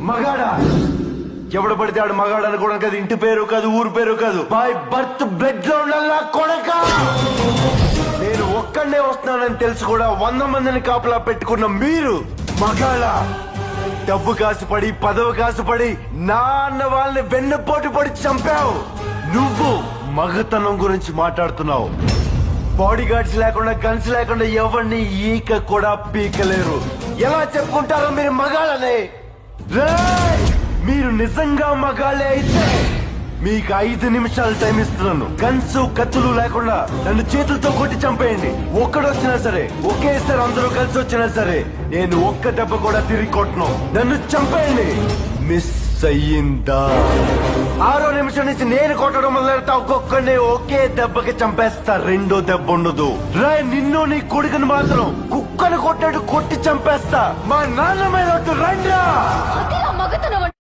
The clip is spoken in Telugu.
మగాడా ఎవడు పడితే ఆడు మగాడు అనుకోవడం కాదు, ఇంటి పేరు కాదు, ఊరు పేరు కాదు, బై బర్త్ బ్లడ్ లో ఉండాలా కొడక. నేను ఒక్కడే వస్తున్నానని తెలుసు కూడా 100 మందిని కాపలా పెట్టుకున్న మీరు మగాడా? డబ్బు కాసుపడి పదవి కాసుపడి నాన్న వాళ్ళని వెన్నుపోటు పడి చంపావు. నువ్వు మగతనం గురించి మాట్లాడుతున్నావు. బాడీ గార్డ్స్ లేకుండా గన్స్ లేకుండా ఎవరిని ఈక కూడా పీకలేరు. ఎలా చెప్పుకుంటారో మీరు మగాళ్ళనే? మీరు నిజంగా మగాళ్ళే అయితే మీకు 5 నిమిషాలు టైం ఇస్తున్నాను. గన్స్ కత్తులు లేకుండా నన్ను చేతులతో కొట్టి చంపేయండి. ఒక్కడొచ్చినా సరే, ఒకేసారి అందరూ కలిసి వచ్చినా సరే, నేను ఒక్క దెబ్బ కూడా తిరిగి కొట్టను. నన్ను చంపేయండి. మిస్ అయ్యిందా? 6వ నిమిషం నుంచి నేను కొట్టడం మొదలెడతా. ఒక్కొక్కడిని ఒకే దెబ్బకి చంపేస్తా. రెండో దెబ్బ ఉండదు. నిన్ను నీ కొడుకుని మాత్రం కుక్కను కొట్టాడు కొట్టి చంపేస్తా. మా నాన్న మీద రండి.